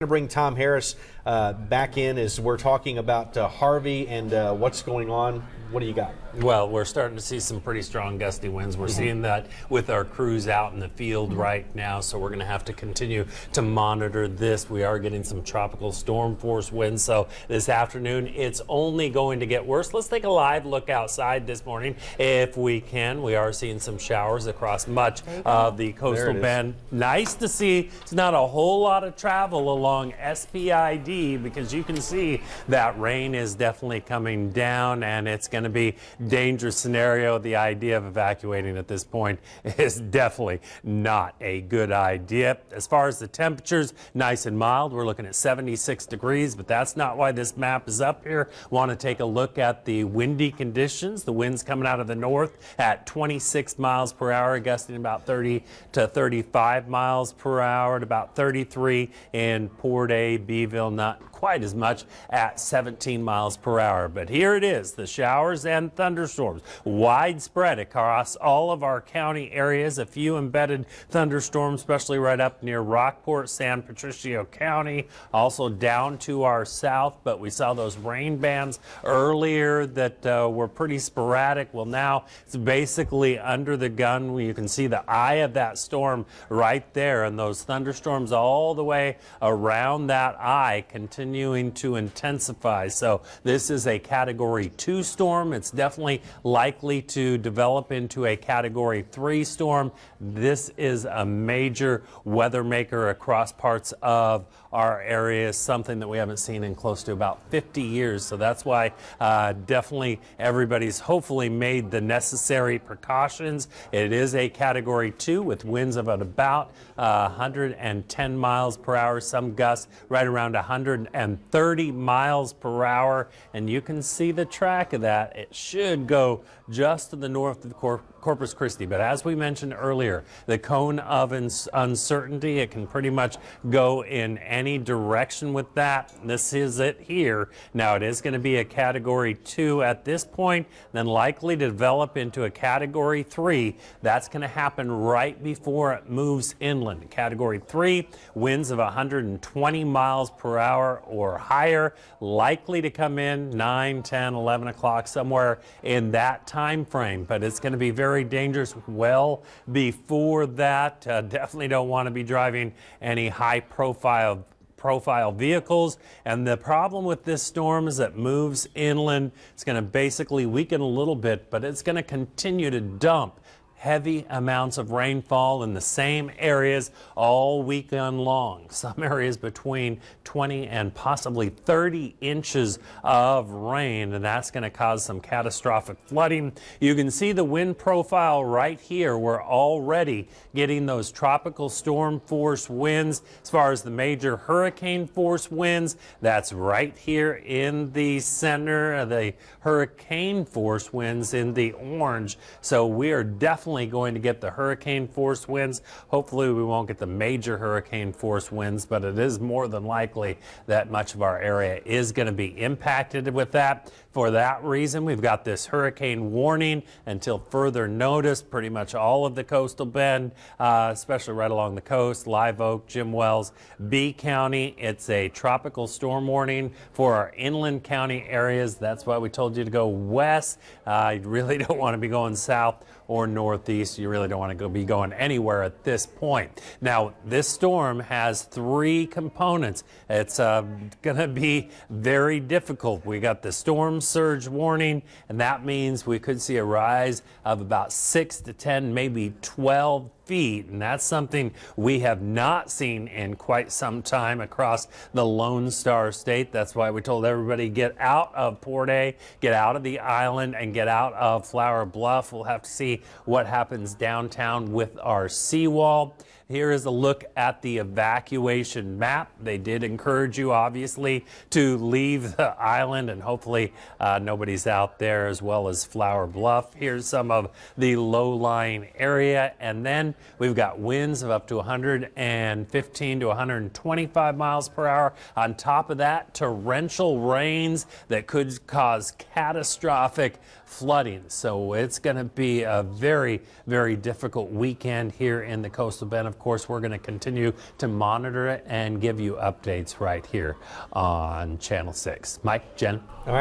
To bring Tom Harris back in as we're talking about Harvey and what's going on. What do you got? Well, we're starting to see some pretty strong gusty winds. We're seeing that with our crews out in the field right now, so we're going to have to continue to monitor this. We are getting some tropical storm force winds, so this afternoon it's only going to get worse. Let's take a live look outside this morning if we can. We are seeing some showers across much of the coastal bend. Nice to see. It's not a whole lot of travel along SPID because you can see that rain is definitely coming down, and it's going to be dangerous scenario. The idea of evacuating at this point is definitely not a good idea. As far as the temperatures, nice and mild. We're looking at 76 degrees, but that's not why this map is up here. Want to take a look at the windy conditions. The winds coming out of the north at 26 miles per hour, gusting about 30 to 35 miles per hour, at about 33 in Port A, Beeville, not quite as much at 17 miles per hour. But here it is, the showers and thunderstorms widespread across all of our county areas. A few embedded thunderstorms, especially right up near Rockport, San Patricio County, also down to our south. But we saw those rain bands earlier that were pretty sporadic. Well, now it's basically under the gun. You can see the eye of that storm right there, and those thunderstorms all the way around that eye continuing to intensify. So this is a Category 2 storm. It's definitely likely to develop into a Category 3 storm. This is a major weather maker across parts of our area, something that we haven't seen in close to about 50 years. So that's why definitely everybody's hopefully made the necessary precautions. It is a Category 2 with winds of about 110 miles per hour, some gusts right around 130 miles per hour. And you can see the track of that. It should go just to the north of Corpus Christi. But as we mentioned earlier, the cone of uncertainty, it can pretty much go in any direction with that. This is it here. Now it is going to be a Category 2 at this point, then likely to develop into a Category 3. That's going to happen right before it moves inland. Category 3, winds of 120 miles per hour or higher, likely to come in 9, 10, 11 o'clock, somewhere in that time frame. But it's going to be very dangerous well before that. Definitely don't want to be driving any high profile vehicles. And the problem with this storm is it moves inland. It's going to basically weaken a little bit, but it's going to continue to dump heavy amounts of rainfall in the same areas all weekend long. Some areas between 20 and possibly 30 inches of rain, and that's going to cause some catastrophic flooding. You can see the wind profile right here. We're already getting those tropical storm force winds. As far as the major hurricane force winds, that's right here in the center. The hurricane force winds in the orange. So we are definitely going to get the hurricane force winds. Hopefully we won't get the major hurricane force winds, but it is more than likely that much of our area is going to be impacted with that. For that reason, we've got this hurricane warning until further notice. Pretty much all of the coastal bend, especially right along the coast, Live Oak, Jim Wells, B County. It's a tropical storm warning for our inland county areas. That's why we told you to go west. You really don't want to be going south or northeast. You really don't want to be going anywhere at this point. Now, this storm has 3 components. It's going to be very difficult. We got the storm surge warning, and that means we could see a rise of about 6 to 10, maybe 12 feet, and that's something we have not seen in quite some time across the Lone Star State. That's why we told everybody get out of Port A, get out of the island, and get out of Flower Bluff. We'll have to see what happens downtown with our seawall. Here is a look at the evacuation map. They did encourage you, obviously, to leave the island, and hopefully nobody's out there, as well as Flower Bluff. Here's some of the low-lying area, and then we've got winds of up to 115 to 125 miles per hour. On top of that, torrential rains that could cause catastrophic flooding. So it's going to be a very, very difficult weekend here in the coastal bend. Of course, we're going to continue to monitor it and give you updates right here on Channel 6. Mike, Jen? All right.